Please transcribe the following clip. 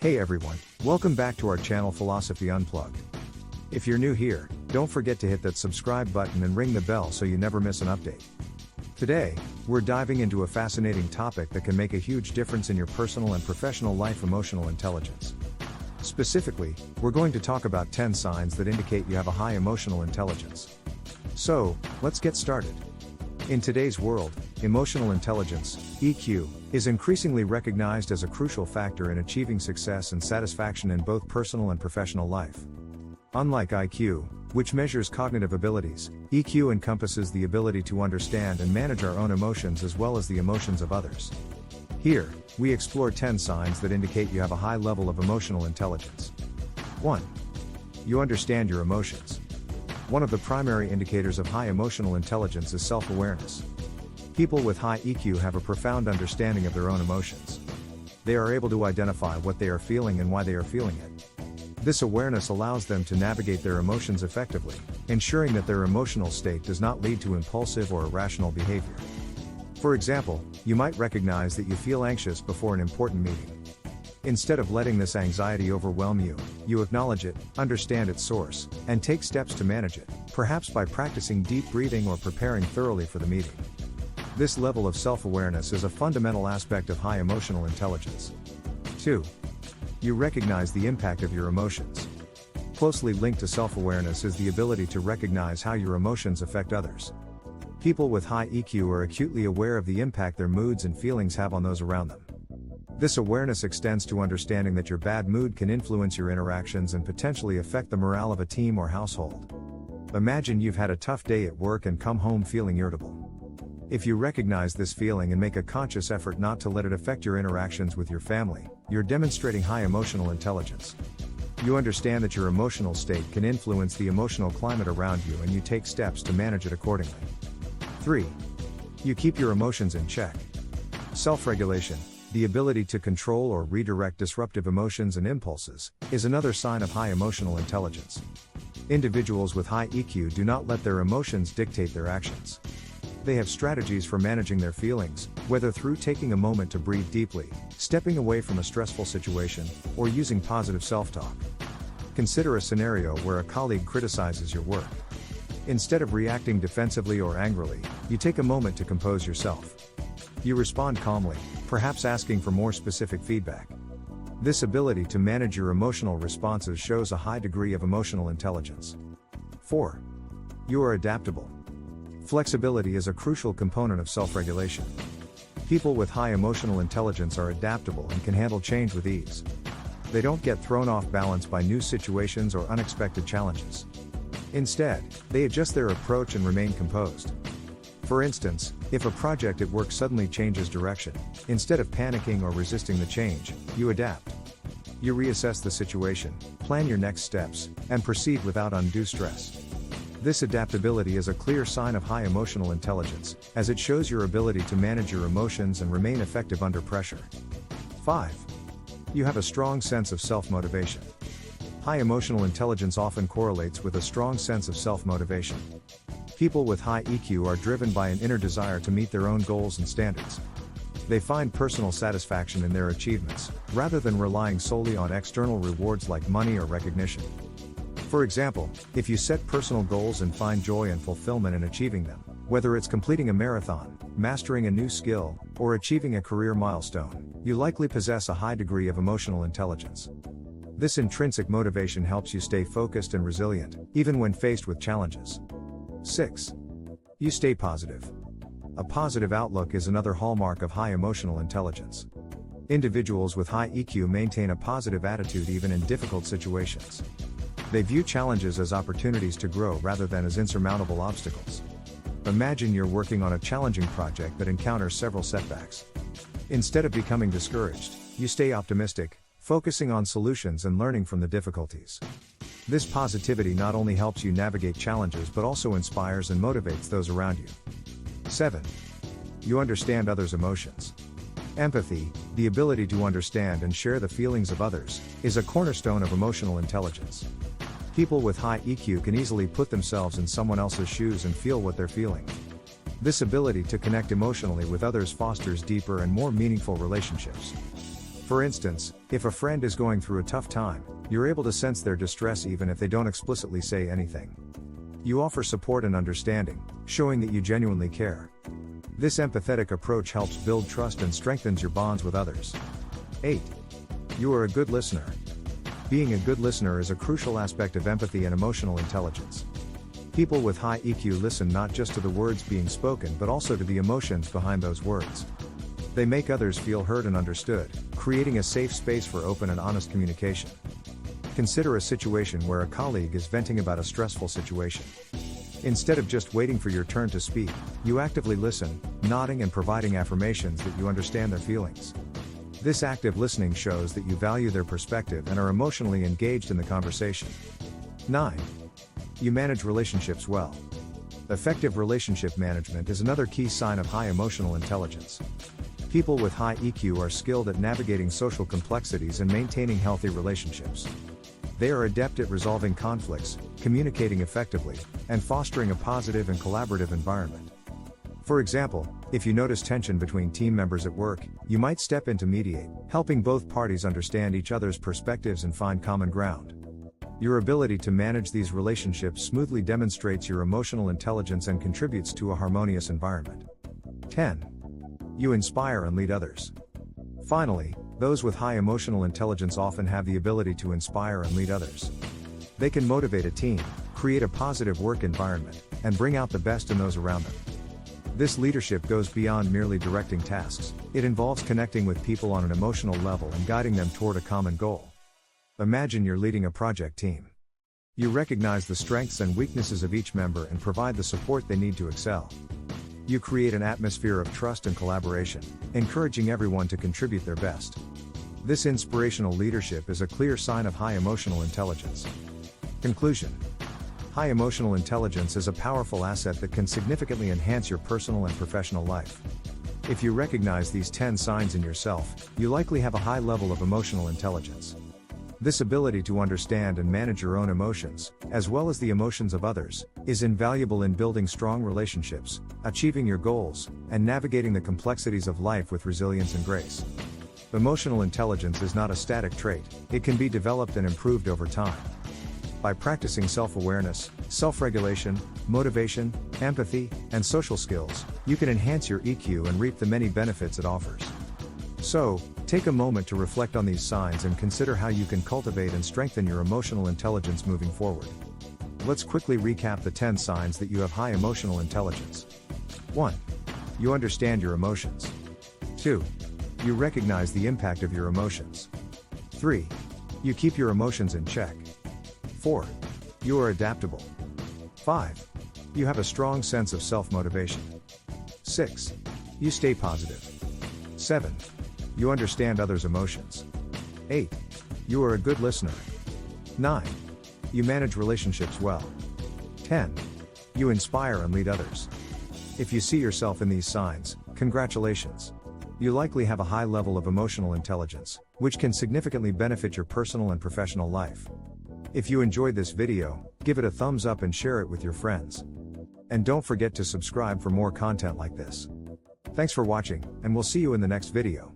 Hey everyone, welcome back to our channel Philosophy Unplugged. If you're new here, don't forget to hit that subscribe button and ring the bell so you never miss an update. Today, we're diving into a fascinating topic that can make a huge difference in your personal and professional life: emotional intelligence. Specifically, we're going to talk about 10 signs that indicate you have a high emotional intelligence. So, let's get started. In today's world, emotional intelligence, EQ, is increasingly recognized as a crucial factor in achieving success and satisfaction in both personal and professional life. Unlike IQ, which measures cognitive abilities, EQ encompasses the ability to understand and manage our own emotions as well as the emotions of others. Here, we explore 10 signs that indicate you have a high level of emotional intelligence. 1. You understand your emotions. One of the primary indicators of high emotional intelligence is self-awareness. People with high EQ have a profound understanding of their own emotions. They are able to identify what they are feeling and why they are feeling it. This awareness allows them to navigate their emotions effectively, ensuring that their emotional state does not lead to impulsive or irrational behavior. For example, you might recognize that you feel anxious before an important meeting. Instead of letting this anxiety overwhelm you, you acknowledge it, understand its source, and take steps to manage it, perhaps by practicing deep breathing or preparing thoroughly for the meeting. This level of self-awareness is a fundamental aspect of high emotional intelligence. 2. You recognize the impact of your emotions. Closely linked to self-awareness is the ability to recognize how your emotions affect others. People with high EQ are acutely aware of the impact their moods and feelings have on those around them. This awareness extends to understanding that your bad mood can influence your interactions and potentially affect the morale of a team or household. Imagine you've had a tough day at work and come home feeling irritable. If you recognize this feeling and make a conscious effort not to let it affect your interactions with your family, you're demonstrating high emotional intelligence. You understand that your emotional state can influence the emotional climate around you and you take steps to manage it accordingly. 3. You keep your emotions in check. Self-regulation, the ability to control or redirect disruptive emotions and impulses, is another sign of high emotional intelligence. Individuals with high EQ do not let their emotions dictate their actions. They have strategies for managing their feelings, whether through taking a moment to breathe deeply, stepping away from a stressful situation, or using positive self-talk. Consider a scenario where a colleague criticizes your work. Instead of reacting defensively or angrily, you take a moment to compose yourself. You respond calmly, perhaps asking for more specific feedback. This ability to manage your emotional responses shows a high degree of emotional intelligence. 4. You are adaptable. Flexibility is a crucial component of self-regulation. People with high emotional intelligence are adaptable and can handle change with ease. They don't get thrown off balance by new situations or unexpected challenges. Instead, they adjust their approach and remain composed. For instance, if a project at work suddenly changes direction, instead of panicking or resisting the change, you adapt. You reassess the situation, plan your next steps, and proceed without undue stress. This adaptability is a clear sign of high emotional intelligence, as it shows your ability to manage your emotions and remain effective under pressure. 5. You have a strong sense of self-motivation. High emotional intelligence often correlates with a strong sense of self-motivation. People with high EQ are driven by an inner desire to meet their own goals and standards. They find personal satisfaction in their achievements, rather than relying solely on external rewards like money or recognition. For example, if you set personal goals and find joy and fulfillment in achieving them, whether it's completing a marathon, mastering a new skill, or achieving a career milestone, you likely possess a high degree of emotional intelligence. This intrinsic motivation helps you stay focused and resilient, even when faced with challenges. 6. You stay positive. A positive outlook is another hallmark of high emotional intelligence. Individuals with high EQ maintain a positive attitude even in difficult situations. They view challenges as opportunities to grow rather than as insurmountable obstacles. Imagine you're working on a challenging project that encounters several setbacks. Instead of becoming discouraged, you stay optimistic, focusing on solutions and learning from the difficulties. This positivity not only helps you navigate challenges but also inspires and motivates those around you. 7. You understand others' emotions. Empathy, the ability to understand and share the feelings of others, is a cornerstone of emotional intelligence. People with high EQ can easily put themselves in someone else's shoes and feel what they're feeling. This ability to connect emotionally with others fosters deeper and more meaningful relationships. For instance, if a friend is going through a tough time, you're able to sense their distress even if they don't explicitly say anything. You offer support and understanding, showing that you genuinely care. This empathetic approach helps build trust and strengthens your bonds with others. 8. You are a good listener. Being a good listener is a crucial aspect of empathy and emotional intelligence. People with high EQ listen not just to the words being spoken but also to the emotions behind those words. They make others feel heard and understood, creating a safe space for open and honest communication. Consider a situation where a colleague is venting about a stressful situation. Instead of just waiting for your turn to speak, you actively listen, nodding and providing affirmations that you understand their feelings. This active listening shows that you value their perspective and are emotionally engaged in the conversation. 9. You manage relationships well. Effective relationship management is another key sign of high emotional intelligence. People with high EQ are skilled at navigating social complexities and maintaining healthy relationships. They are adept at resolving conflicts, communicating effectively, and fostering a positive and collaborative environment. For example, if you notice tension between team members at work, you might step in to mediate, helping both parties understand each other's perspectives and find common ground. Your ability to manage these relationships smoothly demonstrates your emotional intelligence and contributes to a harmonious environment. 10. You inspire and lead others. Finally, those with high emotional intelligence often have the ability to inspire and lead others. They can motivate a team, create a positive work environment, and bring out the best in those around them. This leadership goes beyond merely directing tasks. It involves connecting with people on an emotional level and guiding them toward a common goal. Imagine you're leading a project team. You recognize the strengths and weaknesses of each member and provide the support they need to excel. You create an atmosphere of trust and collaboration, encouraging everyone to contribute their best. This inspirational leadership is a clear sign of high emotional intelligence. Conclusion. High emotional intelligence is a powerful asset that can significantly enhance your personal and professional life. If you recognize these 10 signs in yourself, you likely have a high level of emotional intelligence. This ability to understand and manage your own emotions, as well as the emotions of others, is invaluable in building strong relationships, achieving your goals, and navigating the complexities of life with resilience and grace. Emotional intelligence is not a static trait, it can be developed and improved over time. By practicing self-awareness, self-regulation, motivation, empathy, and social skills, you can enhance your EQ and reap the many benefits it offers. So, take a moment to reflect on these signs and consider how you can cultivate and strengthen your emotional intelligence moving forward. Let's quickly recap the 10 signs that you have high emotional intelligence. 1. You understand your emotions. 2. You recognize the impact of your emotions. 3. You keep your emotions in check. 4. You are adaptable. 5. You have a strong sense of self-motivation. 6. You stay positive. 7. You understand others' emotions. 8. You are a good listener. 9. You manage relationships well. 10. You inspire and lead others. If you see yourself in these signs, congratulations. You likely have a high level of emotional intelligence, which can significantly benefit your personal and professional life. If you enjoyed this video, give it a thumbs up and share it with your friends. And don't forget to subscribe for more content like this. Thanks for watching, and we'll see you in the next video.